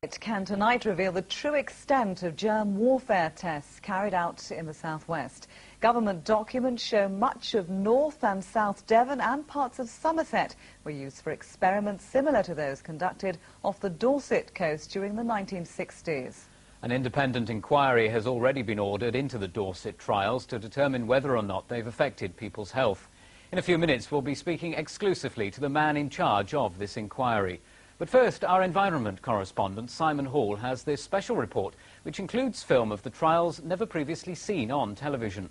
It can tonight reveal the true extent of germ warfare tests carried out in the southwest. Government documents show much of North and South Devon and parts of Somerset were used for experiments similar to those conducted off the Dorset coast during the 1960s. An independent inquiry has already been ordered into the Dorset trials to determine whether or not they've affected people's health. In a few minutes, we'll be speaking exclusively to the man in charge of this inquiry. But first, our environment correspondent, Simon Hall, has this special report, which includes film of the trials never previously seen on television.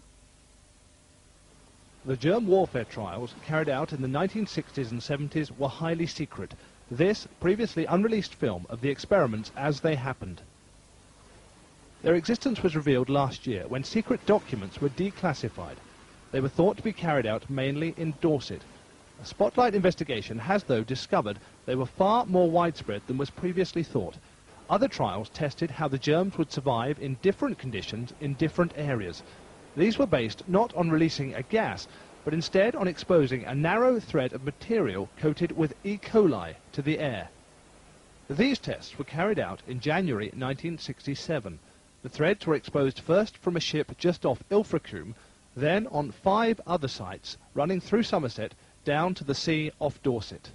The germ warfare trials carried out in the 1960s and 70s were highly secret. This, previously unreleased film of the experiments as they happened. Their existence was revealed last year when secret documents were declassified. They were thought to be carried out mainly in Dorset. A spotlight investigation has, though, discovered they were far more widespread than was previously thought. Other trials tested how the germs would survive in different conditions in different areas. These were based not on releasing a gas, but instead on exposing a narrow thread of material coated with E. coli to the air. These tests were carried out in January 1967. The threads were exposed first from a ship just off Ilfracombe, then on 5 other sites running through Somerset down to the sea off Dorset.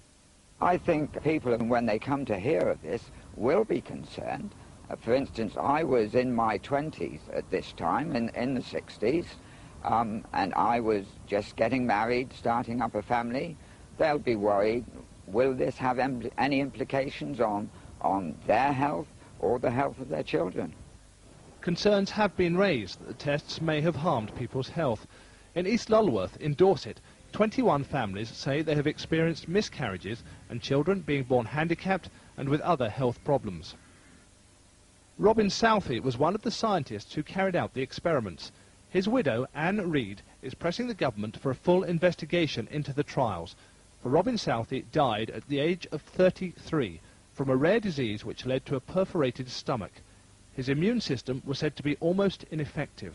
I think people, when they come to hear of this, will be concerned. For instance, I was in my 20s at this time, in the 60s, and I was just getting married, starting up a family. They'll be worried, will this have any implications on their health or the health of their children? Concerns have been raised that the tests may have harmed people's health. In East Lulworth, in Dorset, 21 families say they have experienced miscarriages and children being born handicapped and with other health problems. Robin Southey was one of the scientists who carried out the experiments. His widow, Anne Reed, is pressing the government for a full investigation into the trials. For Robin Southey died at the age of 33 from a rare disease which led to a perforated stomach. His immune system was said to be almost ineffective.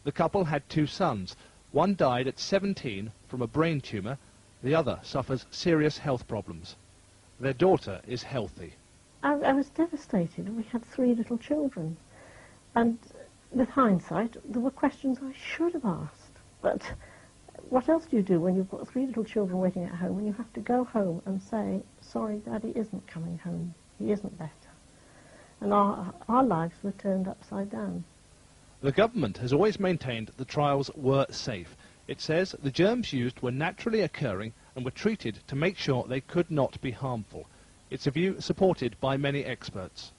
The couple had 2 sons. One died at 17 from a brain tumour. The other suffers serious health problems. Their daughter is healthy. I was devastated. We had 3 little children. And with hindsight, there were questions I should have asked. But what else do you do when you've got 3 little children waiting at home and you have to go home and say, sorry, Daddy isn't coming home. He isn't better. And our lives were turned upside down. The government has always maintained the trials were safe. It says the germs used were naturally occurring and were treated to make sure they could not be harmful. It's a view supported by many experts.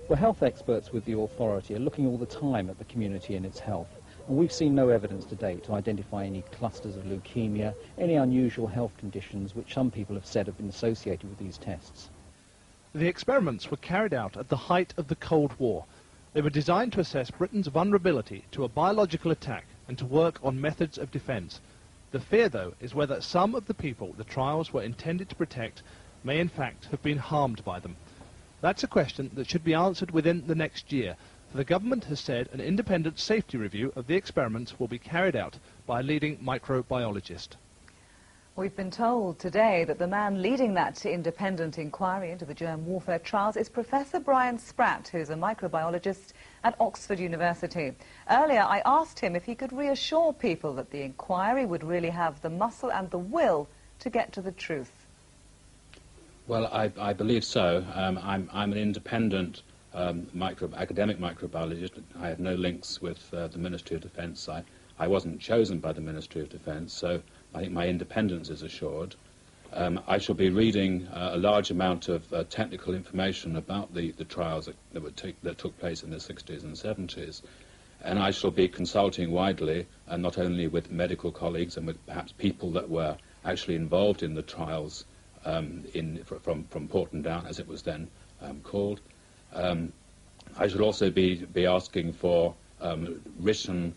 Well, health experts with the authority are looking all the time at the community and its health. And we've seen no evidence to date to identify any clusters of leukemia, any unusual health conditions which some people have said have been associated with these tests. The experiments were carried out at the height of the Cold War. They were designed to assess Britain's vulnerability to a biological attack and to work on methods of defence. The fear, though, is whether some of the people the trials were intended to protect may in fact have been harmed by them. That's a question that should be answered within the next year, for the government has said an independent safety review of the experiments will be carried out by a leading microbiologist. We've been told today that the man leading that independent inquiry into the germ warfare trials is Professor Brian Spratt, who's a microbiologist at Oxford University. Earlier, I asked him if he could reassure people that the inquiry would really have the muscle and the will to get to the truth. Well, I believe so. I'm an independent academic microbiologist. I have no links with the Ministry of Defence. I wasn't chosen by the Ministry of Defence, so I think my independence is assured. I shall be reading a large amount of technical information about the trials that took place in the 60s and 70s, and I shall be consulting widely, not only with medical colleagues and with perhaps people that were actually involved in the trials from Porton down, as it was then called. I shall also be asking for written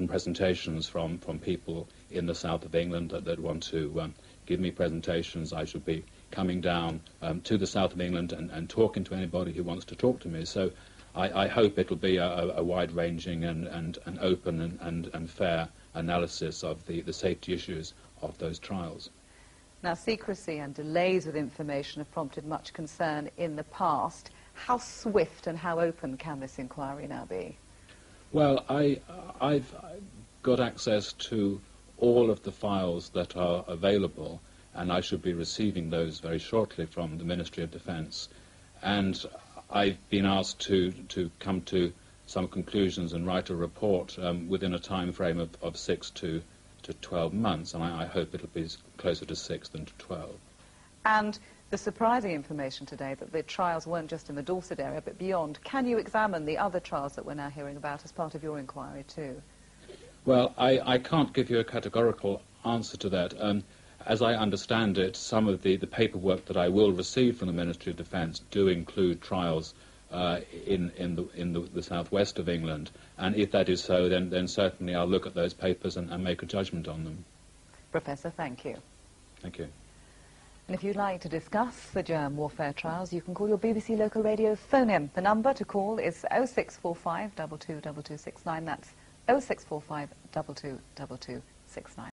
presentations from people in the south of England that want to give me presentations. I should be coming down to the south of England and talking to anybody who wants to talk to me. So I hope it'll be a wide-ranging and open and fair analysis of the safety issues of those trials. Now, secrecy and delays with information have prompted much concern in the past. How swift and how open can this inquiry now be? Well, I've got access to all of the files that are available, and I should be receiving those very shortly from the Ministry of Defence. And I've been asked to come to some conclusions and write a report within a time frame of 6 to 12 months, and I hope it'll be closer to 6 than to 12. And the surprising information today that the trials weren't just in the Dorset area but beyond. Can you examine the other trials that we're now hearing about as part of your inquiry too? Well, I can't give you a categorical answer to that. As I understand it, some of the paperwork that I will receive from the Ministry of Defence do include trials in the southwest of England, and if that is so, then certainly I'll look at those papers and make a judgment on them. Professor, thank you. Thank you. And if you'd like to discuss the germ warfare trials, you can call your BBC local radio phone-in. The number to call is 0645 222269. That's 0645 222269.